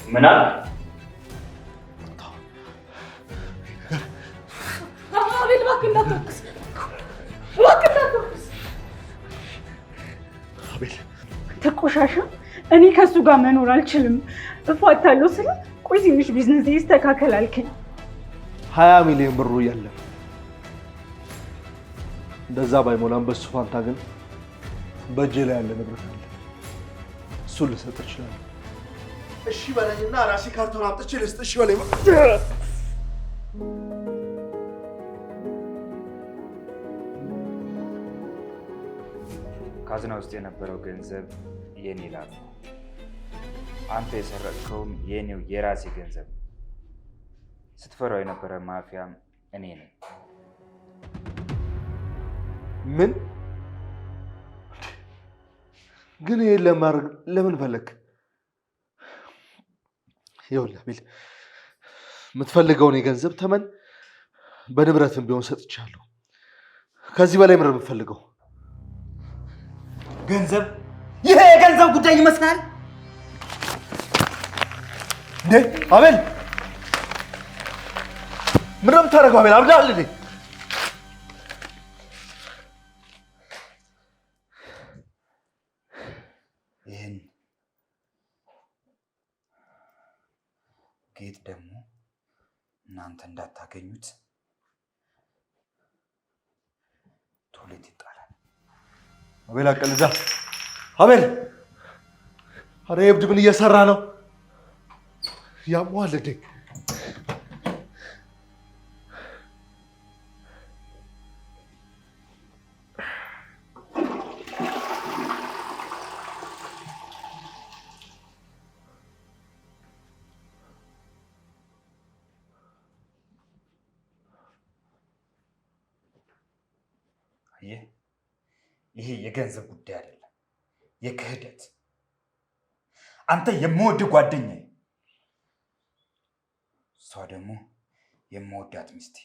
ምን አለ? አቤል እባክህ እንዳትተኩስ፣ እባክህ እንዳትተኩስ። አቤል ተቆሻሻ፣ እኔ ከሱ ጋር መኖር አልችልም፣ እፋታለሁ ስለ ቆይ ትንሽ ቢዝነስ ይስተካከል አልከኝ። 20 ሚሊዮን ብሩ እያለ እንደዛ ባይሞላም በሱ ፋንታ ግን በእጄ ላይ ያለ ንብረት አለ። እሱን ልሰጥ እችላለሁ። እሺ በለኝና ራሴ ካርቶን አምጥቼ ልስጥ። እሺ በለኝ። ካዝና ውስጥ የነበረው ገንዘብ የኔ ላብ ነው። አንተ የሰረቅከውም የኔው የራሴ ገንዘብ። ስትፈራው የነበረ ማፊያም እኔ ነኝ። ምን ግን ይሄን ለማድረግ ለምን ፈለግ? ይኸውልህ አቤል፣ የምትፈልገውን የገንዘብ ተመን በንብረትም ቢሆን ሰጥቻለሁ። ከዚህ በላይ ምንድን ነው የምትፈልገው? ገንዘብ? ይሄ የገንዘብ ጉዳይ ይመስላል እንዴ? አቤል ምንድን ነው የምታደርገው? አቤል አብዳል እንዴ? ይህን ጌጥ ደግሞ እናንተ እንዳታገኙት ቶሌት ይጣላል። አቤል አቀልዳ። አቤል አረ የእብድ ምን እየሰራ ነው? ያሟል እንዴ? ይሄ የገንዘብ ጉዳይ አይደለም፣ የክህደት። አንተ የምወድህ ጓደኛዬ፣ እሷ ደግሞ የምወዳት ሚስቴ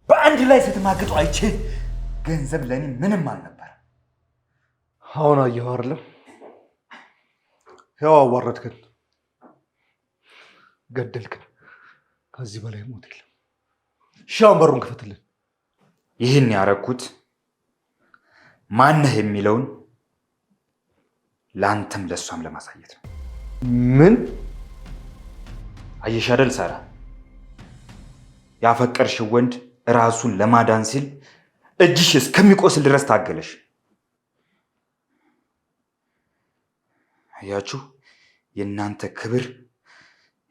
በአንድ ላይ ስትማግጡ አይቼ ገንዘብ ለኔ ምንም አልነበረ። አሁን አየሁ አይደለም? ያው አዋረድከን፣ ገደልከን። ከዚህ በላይ ሞት የለም። እሺ አሁን በሩን ክፈትልን። ይህን ያረኩት ማነህ የሚለውን ለአንተም ለሷም ለማሳየት ነው። ምን አየሽ አይደል ሳራ፣ ያፈቀርሽው ወንድ ራሱን ለማዳን ሲል እጅሽ እስከሚቆስል ድረስ ታገለሽ። አያችሁ፣ የእናንተ ክብር፣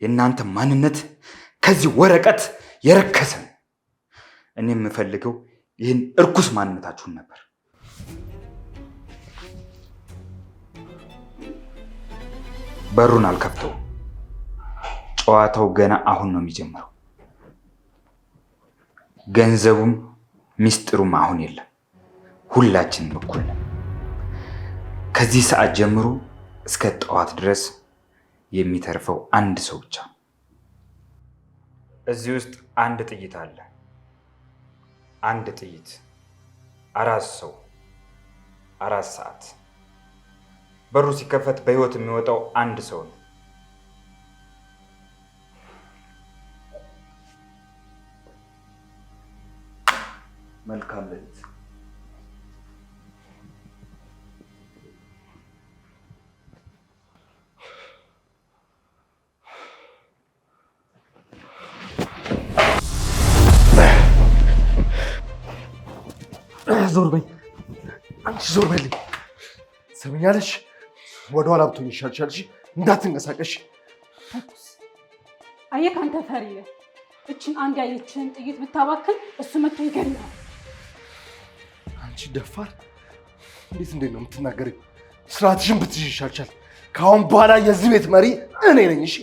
የእናንተ ማንነት ከዚህ ወረቀት የረከሰ። እኔ የምፈልገው ይህን እርኩስ ማንነታችሁን ነበር። በሩን አልከፍተውም። ጨዋታው ገና አሁን ነው የሚጀምረው። ገንዘቡም ሚስጥሩም አሁን የለም። ሁላችንም እኩል ነን። ከዚህ ሰዓት ጀምሮ እስከ ጠዋት ድረስ የሚተርፈው አንድ ሰው ብቻ። እዚህ ውስጥ አንድ ጥይት አለ። አንድ ጥይት፣ 4 ሰው፣ 4 ሰዓት። በሩ ሲከፈት በህይወት የሚወጣው አንድ ሰው ነው። መልካም ሌሊት። ዞር በይ አንቺ፣ ዞር በይልኝ። ሰምኛለሽ? ወደ ኋላ ብትሆኝ ይሻልሻል። እንዳትንቀሳቀሽ። አየህ አንተ ፈሪ ነህ። እችን አንድ ያየችን ጥይት ብታባክን እሱ መጥቶ ይገድላል። አንቺ ደፋር! እንዴት ነው የምትናገሪው? ስርዓትሽን ብትይዥ ይሻልሻል። ከአሁን በኋላ የዚህ ቤት መሪ እኔ ነኝ። እሺ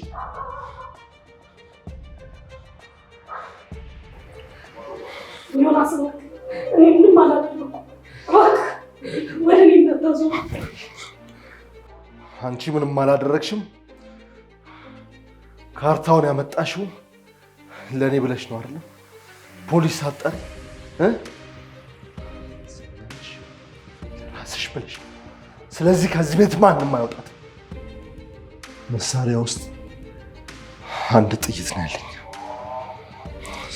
ዮናስ፣ እኔ ምንም አላደረኩም። እባክህ ወደ እኔ እንዳታዞር። አንቺ ምንም አላደረግሽም። ካርታውን ያመጣሽው ለእኔ ብለሽ ነው አይደል? ፖሊስ አጠሪ ራስሽ ብለሽ። ስለዚህ ከዚህ ቤት ማንም አይወጣትም። መሳሪያ ውስጥ አንድ ጥይት ነው ያለኝ።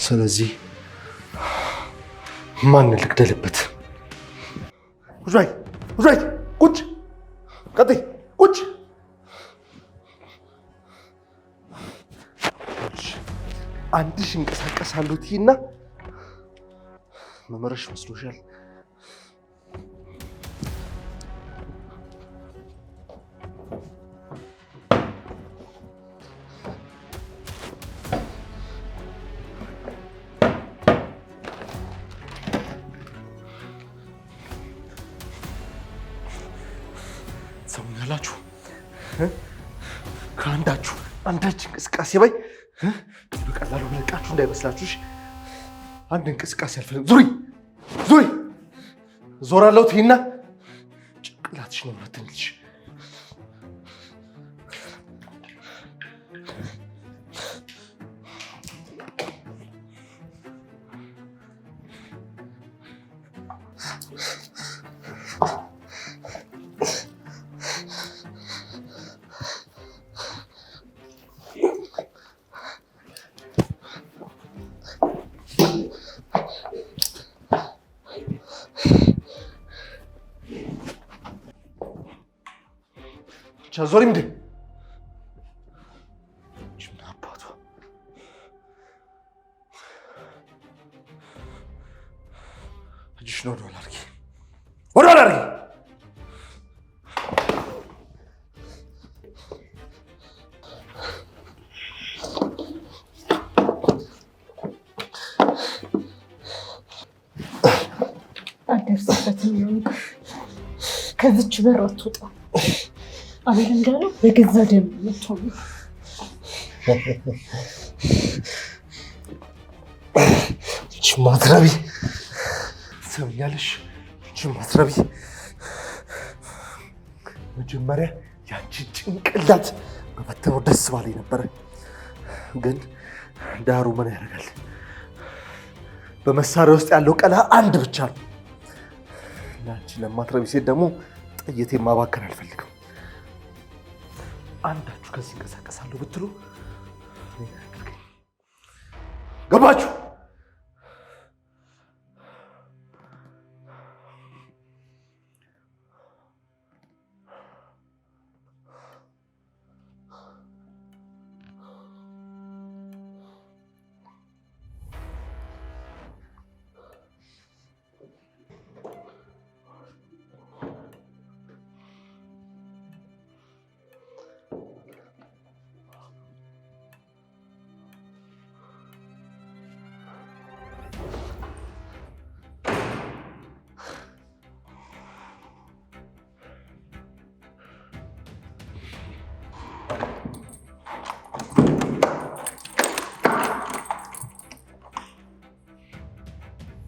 ስለዚህ ማን ልግደልበት? ውይ ቁጭ ቀጥይ ቁጭ። አንድሽ እንቀሳቀሳለሁ ትይና መመረሽ መስሎሻል? ሰሙኛላችሁ? ከአንዳችሁ አንዳች እንቅስቃሴ ባይ በቀላሉ ለቃችሁ እንዳይመስላችሁ። አንድ እንቅስቃሴ አልፈልግም። ዙሪ ዞራለሁ ትይና ጭንቅላትሽ ነው የምትንልሽ። ዞሪ ምንድን ምን አባቷ እጅሽን ወደኋላ አድርጊ፣ ወደኋላ አድርጊ። አልደርስበትም። ከዚች በር አትወጣም። አቤል እንዳለው በገዛ ደም መጥቶ ማትረቢ ሰምኛለሽ? ማትረቢ መጀመሪያ ያንቺ ጭንቅላት በበተነው ደስ ባለኝ ነበረ። ግን ዳሩ ምን ያደርጋል፣ በመሳሪያ ውስጥ ያለው ቀላ አንድ ብቻ ነው። ያንቺ ለማትረቢ ሴት ደግሞ ጥይቴን ማባከን አልፈልግም። አንዳችሁ ከዚህ እንቀሳቀሳለሁ ብትሉ ገባችሁ?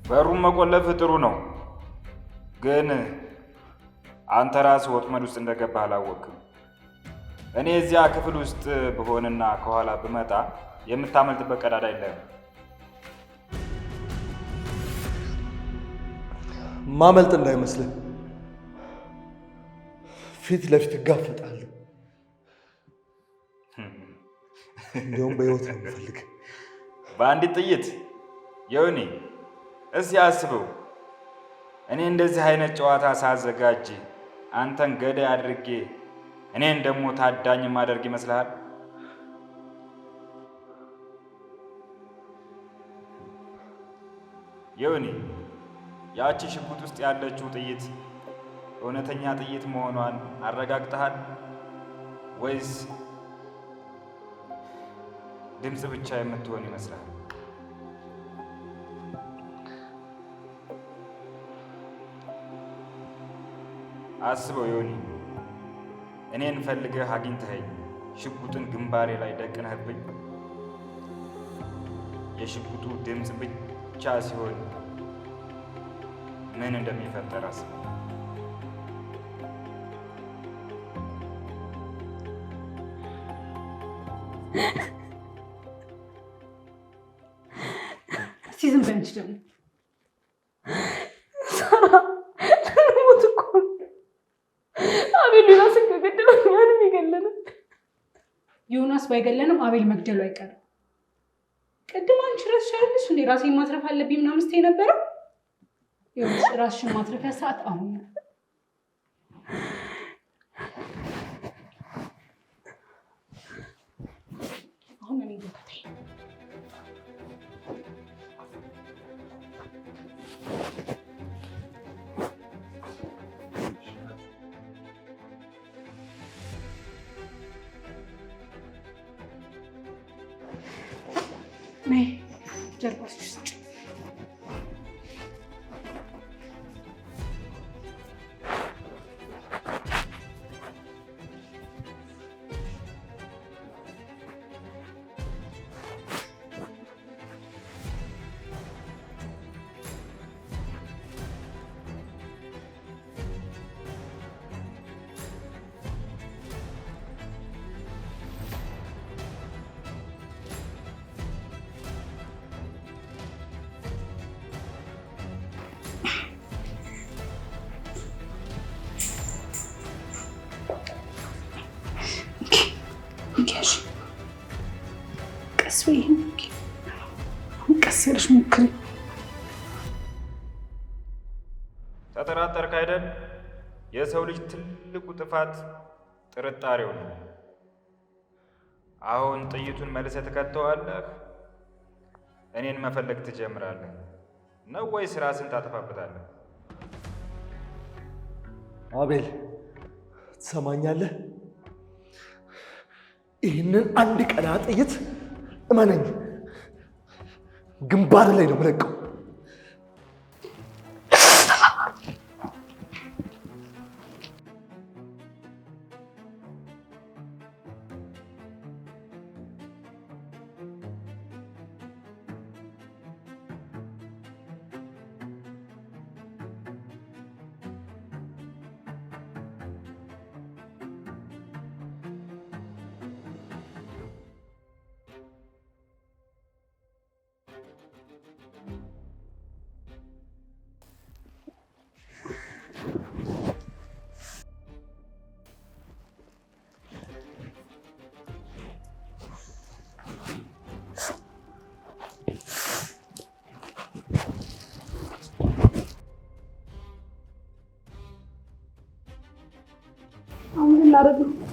በሩን መቆለፍ ጥሩ ነው፣ ግን አንተ ራስህ ወጥመድ ውስጥ እንደገባህ አላወቅም። እኔ እዚያ ክፍል ውስጥ ብሆንና ከኋላ ብመጣ የምታመልጥበት ቀዳዳ የለም። ማመልጥ እንዳይመስልህ፣ ፊት ለፊት እጋፈጣለሁ። እንዲያውም በሕይወት ነው የምፈልግ። በአንዲት ጥይት የውኔ እስኪ አስበው። እኔ እንደዚህ አይነት ጨዋታ ሳዘጋጅ አንተን ገዳይ አድርጌ እኔን ደግሞ ታዳኝ ማደርግ ይመስልሃል? የውኔ ያቺ ሽጉጥ ውስጥ ያለችው ጥይት እውነተኛ ጥይት መሆኗን አረጋግጠሃል ወይስ ድምፅ ብቻ የምትሆን ይመስላል? አስበው ዮኒ፣ እኔን ፈልገህ አግኝተኸኝ ሽጉጥን ግንባሬ ላይ ደቅነህብኝ የሽጉጡ ድምፅ ብቻ ሲሆን ምን እንደሚፈጠር አስበው። ሲዝም በንች ደግሞ ሳራ ልንሞት እኮ ነው። አቤል ራስን ከገደለ እኛንም ይገለናል። ዮናስ ባይገለንም አቤል መግደሉ አይቀርም። ቅድም አንቺ ረስሻለሽ እንዴ ራሴን ማትረፍ አለብኝ ምናምን ስትይ ነበረ። ይኸውልሽ ራስሽን ማትረፊያ ሰዓት አሁን ነው። አሁን እኔ ልከተይ። ነይ ጀርባሽ ውስጥ ቀስ ብለሽ ሞክሪ። ተጠራጠርክ አይደል? የሰው ልጅ ትልቁ ጥፋት ጥርጣሬው ነው። አሁን ጥይቱን መልሰህ ትከተዋለህ? እኔን መፈለግ ትጀምራለህ ነው ወይስ ራስን ታጠፋበታለህ? አቤል ትሰማኛለህ? ይህንን አንድ ቀና ጥይት እመነኝ ግንባር ላይ ነው የምለቀው።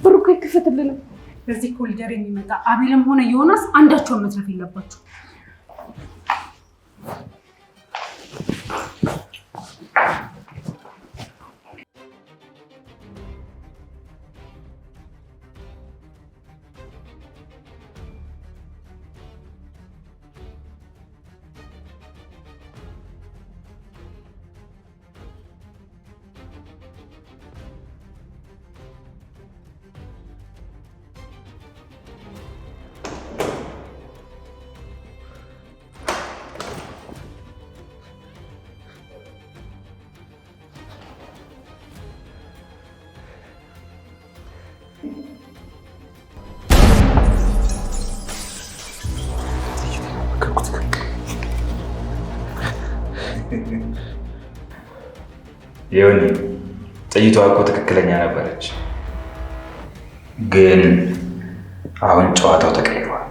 ብሩ እኮ ይከፈትልንም። በዚህ ኮሪደር የሚመጣ አቤልም ሆነ ዮናስ አንዳቸውን መትረፍ የለባቸው። ይሁን ጥይቷ እኮ ትክክለኛ ነበረች፣ ግን አሁን ጨዋታው ተቀይሯል።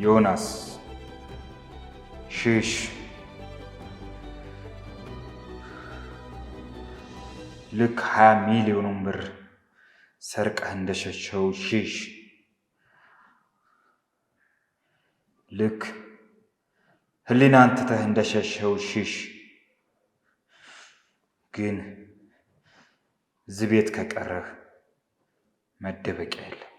ዮናስ ሽሽ። ልክ 20 ሚሊዮኑን ብር ሰርቀህ እንደሸሸው ሽሽ። ልክ ህሊናን ትተህ እንደሸሸው ሽሽ። ግን እዚህ ቤት ከቀረህ መደበቂያ የለም።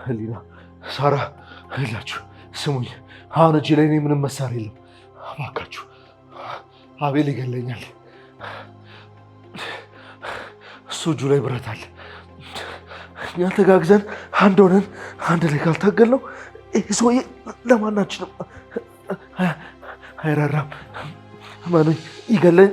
ህሊና፣ ሳራ አይላችሁ ስሙኝ። አሁን እጄ ላይ ምንም መሳሪያ የለም። እባካችሁ አቤል ይገለኛል። እሱ እጁ ላይ ብረት አለ። እኛ ተጋግዘን አንድ ሆነን አንድ ላይ ካልታገልነው ይህ ሰውዬ ለማናችንም አይራራም። እመኑኝ ይገለኝ።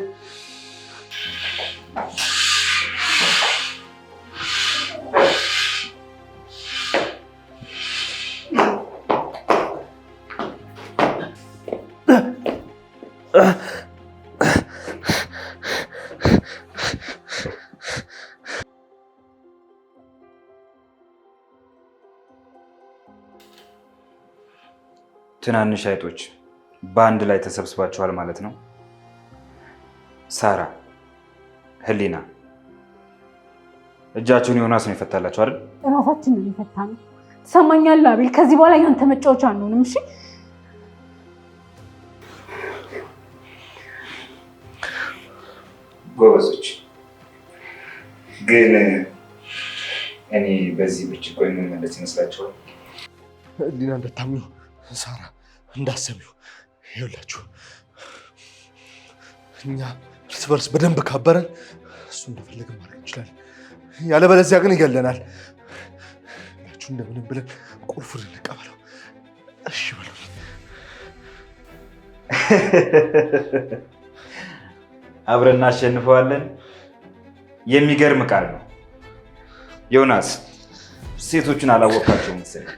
ትናንሽ አይጦች በአንድ ላይ ተሰብስባችኋል ማለት ነው። ሳራ፣ ህሊና እጃችሁን ዮናስ ነው የፈታላችሁ አይደል? እራሳችን ነው የፈታነው። ትሰማኛለህ አቤል? ከዚህ በኋላ ያንተ መጫወቻ አንሆንም። እሺ ጎበዞች። ግን እኔ በዚህ ብርጭቆ የምመለስ ይመስላችኋል? ህሊና እንደታምኑ ሳራ እንዳሰሚው ይኸውላችሁ፣ እኛ እርስ በርስ በደንብ ካበረን እሱ እንደፈለግን ማድረግ እንችላለን። ያለበለዚያ ግን ይገለናል። ላችሁ እንደምንም ብለን ቁልፉን እንቀበለው። እሺ በሉ። አብረን እናሸንፈዋለን። የሚገርም ቃል ነው ዮናስ። ሴቶቹን አላወቃቸውም መሰለኝ።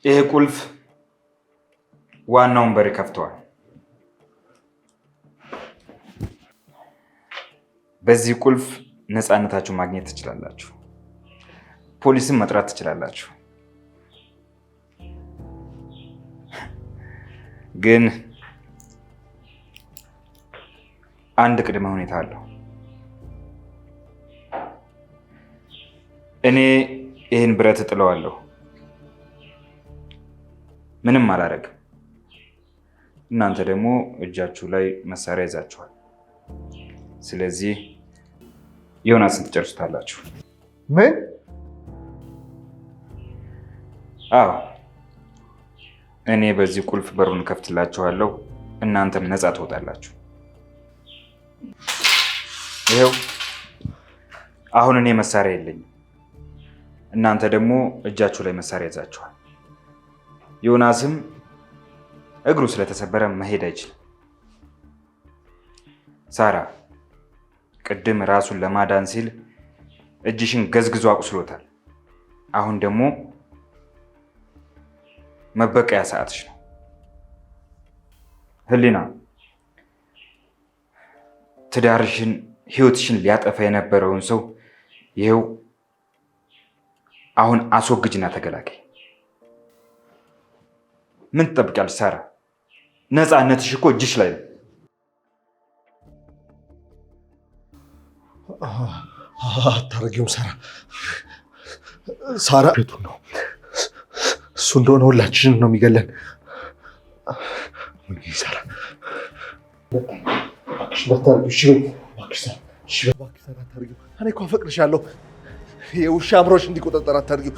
ይሄ ቁልፍ ዋናውን በር ከፍተዋል። በዚህ ቁልፍ ነፃነታችሁ ማግኘት ትችላላችሁ። ፖሊስን መጥራት ትችላላችሁ። ግን አንድ ቅድመ ሁኔታ አለው። እኔ ይህን ብረት እጥለዋለሁ። ምንም አላደርግም። እናንተ ደግሞ እጃችሁ ላይ መሳሪያ ይዛችኋል። ስለዚህ ዮናስን ትጨርሱታላችሁ። ምን? አዎ፣ እኔ በዚህ ቁልፍ በሩን ከፍትላችኋለሁ። እናንተም ነፃ ትወጣላችሁ። ይኸው አሁን እኔ መሳሪያ የለኝም። እናንተ ደግሞ እጃችሁ ላይ መሳሪያ ይዛችኋል። ዮናስም እግሩ ስለተሰበረ መሄድ አይችልም። ሳራ ቅድም ራሱን ለማዳን ሲል እጅሽን ገዝግዞ አቁስሎታል። አሁን ደግሞ መበቀያ ሰዓትሽ ነው። ህሊና ትዳርሽን ህይወትሽን ሊያጠፋ የነበረውን ሰው ይኸው አሁን አስወግጅና ተገላገይ። ምን ትጠብቂያለሽ ሳራ? ነፃነትሽ እኮ እጅሽ ላይ ነው። አታረጊውም ሳራ። ሳራ ቤቱን ነው እሱ እንደሆነ ሁላችንን ነው የሚገለን። ሳራ እባክሽ እንዳታረጊው። እሺ እባክሽ ሳራ፣ እሺ እባክሽ ሳራ አታረጊው። እኔ እኮ አፈቅርሻለሁ። የውሻ አምሮሽ እንዲቆጣጠር አታርጊው።